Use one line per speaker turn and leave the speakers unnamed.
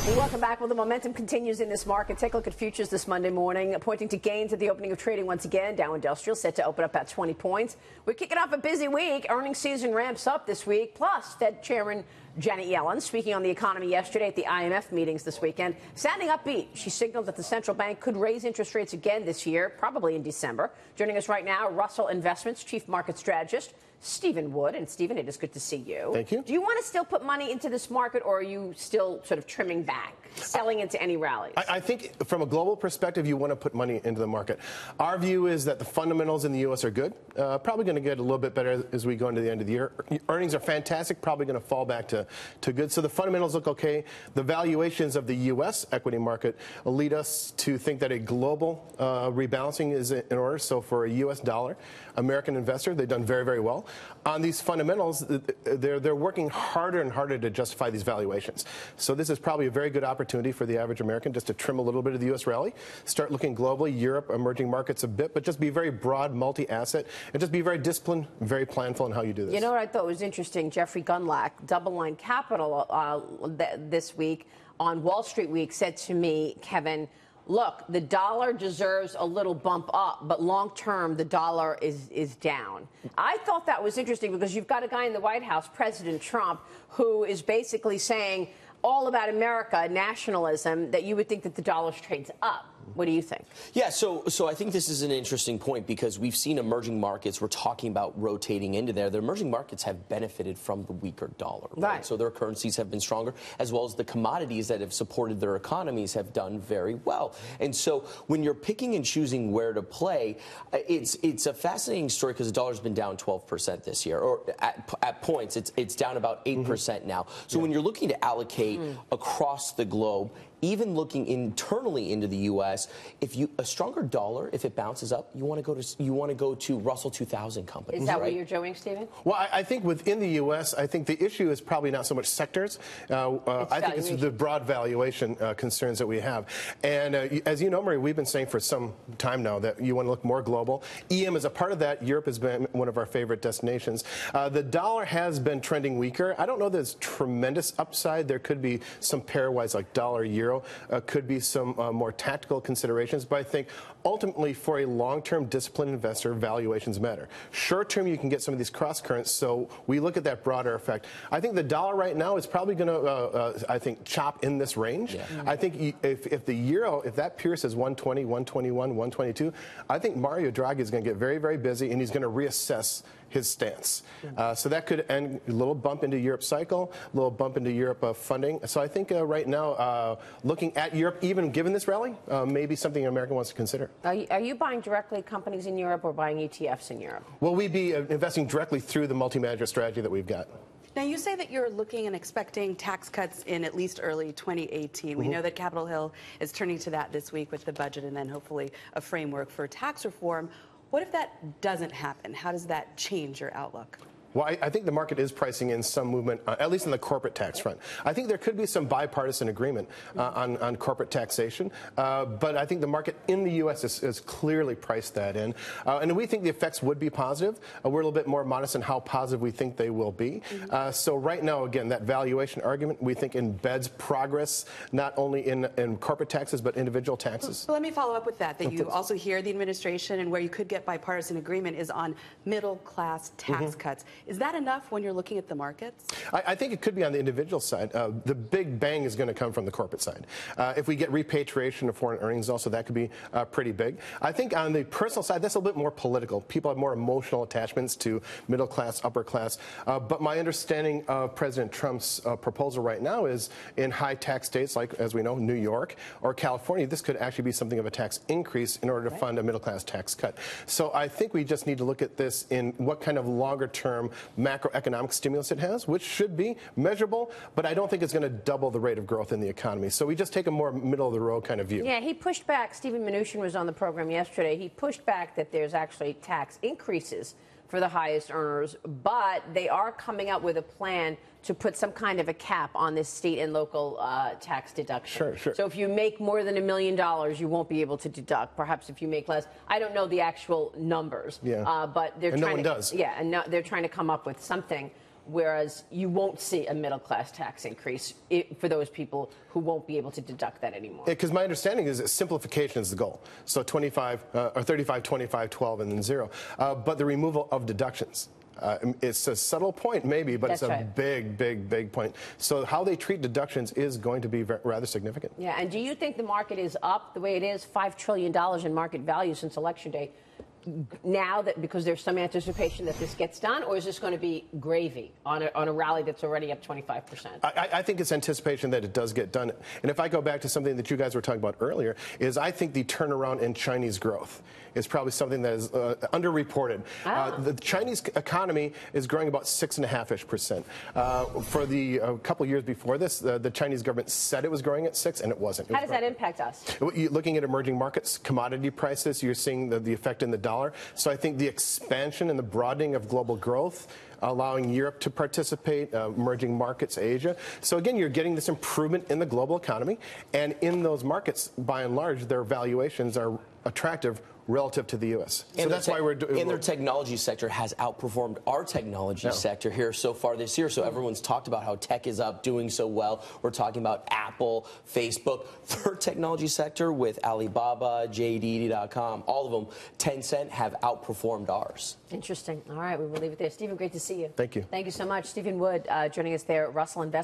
Welcome back. Well, the momentum continues in this market. Take a look at futures this Monday morning, pointing to gains at the opening of trading once again. Dow Industrial set to open up at 20 points. We're kicking off a busy week. Earnings season ramps up this week. Plus, Fed Chairman Janet Yellen speaking on the economy yesterday at the IMF meetings this weekend, sounding upbeat. She signaled that the central bank could raise interest rates again this year, probably in December. Joining us right now, Russell Investments Chief Market Strategist Stephen Wood. And Stephen, it is good to see you.
Thank you.
Do you want to still put money into this market, or are you still sort of trimming back, selling into any rallies?
I think from a global perspective, you want to put money into the market. Our view is that the fundamentals in the U.S. are good. Probably going to get a little bit better as we go into the end of the year. Earnings are fantastic, probably going to fall back to good. So the fundamentals look okay. The valuations of the U.S. equity market lead us to think that a global rebalancing is in order. So for a U.S. dollar, American investor, they've done very, very well. On these fundamentals, they're working harder and harder to justify these valuations. So this is probably a very good opportunity for the average American just to trim a little bit of the U.S. rally, start looking globally, Europe, emerging markets a bit, but just be very broad, multi-asset, and just be very disciplined, very planful in how you do this.
You know what I thought was interesting? Jeffrey Gundlach, Double Line Capital, this week on Wall Street Week said to me, Kevin, look, the dollar deserves a little bump up, but long term, the dollar is down. I thought that was interesting because you've got a guy in the White House, President Trump, who is basically saying all about America, nationalism, that you would think that the dollar trades up. What do you think?
Yeah, so I think this is an interesting point because we've seen emerging markets. We're talking about rotating into there. The emerging markets have benefited from the weaker dollar. Right? So their currencies have been stronger, as well as the commodities that have supported their economies have done very well. And so when you're picking and choosing where to play, it's a fascinating story because the dollar's been down 12% this year, or at points it's down about 8% now. So when you're looking to allocate across the globe, even looking internally into the U.S., a stronger dollar, if it bounces up, you want to go to Russell 2000 companies.
Is that
right?
what you're doing, Stephen?
Well, I think within the U.S., I think the issue is probably not so much sectors. I think it's the broad valuation concerns that we have. And as you know, Marie, we've been saying for some time now that you want to look more global. EM is a part of that. Europe has been one of our favorite destinations. The dollar has been trending weaker. I don't know there's tremendous upside. There could be some pairwise like dollar-euro. Could be some more tactical considerations, but I think ultimately for a long-term disciplined investor, valuations matter. Short-term, you can get some of these cross-currents, so we look at that broader effect. I think the dollar right now is probably going to, chop in this range. Yeah. I think if the euro, if that pierces 120, 121, 122, I think Mario Draghi is going to get very, very busy, and he's going to reassess his stance. So that could end a little bump into Europe cycle, a little bump into Europe funding. So I think right now, looking at Europe, even given this rally, maybe something an American wants to consider.
Are you buying directly companies in Europe or buying ETFs in Europe?
Well, we'd be investing directly through the multi-manager strategy that we've got.
Now, you say that you're looking and expecting tax cuts in at least early 2018. We know that Capitol Hill is turning to that this week with the budget and then hopefully a framework for tax reform. What if that doesn't happen? How does that change your outlook?
Well, I think the market is pricing in some movement, at least on the corporate tax front. I think there could be some bipartisan agreement on corporate taxation, but I think the market in the U.S. has clearly priced that in. And we think the effects would be positive. We're a little bit more modest in how positive we think they will be. So right now, again, that valuation argument, we think embeds progress not only in corporate taxes, but individual taxes.
So let me follow up with that you also hear the administration and where you could get bipartisan agreement is on middle-class tax cuts. Is that enough when you're looking at the markets?
I think it could be on the individual side. The big bang is going to come from the corporate side. If we get repatriation of foreign earnings also, that could be pretty big. I think on the personal side, that's a little bit more political. People have more emotional attachments to middle class, upper class. But my understanding of President Trump's proposal right now is in high tax states like, as we know, New York or California, this could actually be something of a tax increase in order to fund a middle class tax cut. So I think we just need to look at this in what kind of longer term macroeconomic stimulus it has, which should be measurable, but I don't think it's going to double the rate of growth in the economy. So we just take a more middle-of-the-road kind of view.
Yeah, he pushed back. Stephen Mnuchin was on the program yesterday. He pushed back that there's actually tax increases for the highest earners, but they are coming up with a plan to put some kind of a cap on this state and local tax deduction.
Sure.
So if you make more than $1 million, you won't be able to deduct. Perhaps if you make less, I don't know the actual numbers.
Yeah.
But they're
and
trying
no one
to,
does.
Yeah, and they're trying to come up with something. whereas you won't see a middle-class tax increase for those people who won't be able to deduct that anymore. Because
my understanding is that simplification is the goal. So 25 or 35, 25, 12, and then 0. But the removal of deductions. It's a subtle point, maybe, but it's a big point. So how they treat deductions is going to be rather significant.
Yeah, and do you think the market is up the way it is, $5 trillion in market value since Election Day, now that because there's some anticipation that this gets done, or is this going to be gravy on a rally that's already up 25%?
I think it's anticipation that it does get done. And if I go back to something that you guys were talking about earlier, is I think the turnaround in Chinese growth is probably something that is underreported. The Chinese economy is growing about 6.5%. For the couple years before this, the Chinese government said it was growing at 6, and it wasn't.
How does that impact us?
Looking at emerging markets, commodity prices, you're seeing the effect in the dollar. So I think the expansion and the broadening of global growth, allowing Europe to participate, emerging markets, Asia. So again, you're getting this improvement in the global economy, and in those markets, by and large, their valuations are attractive relative to the U.S. So that's why we're doing.
And their technology sector has outperformed our technology sector here so far this year. So everyone's talked about how tech is up, doing so well. We're talking about Apple, Facebook. Their technology sector with Alibaba, JD.com, all of them, Tencent, have outperformed ours.
Interesting. All right, we will leave it there. Stephen, great to see you.
Thank you.
Thank you so much. Stephen Wood joining us there at Russell Investments.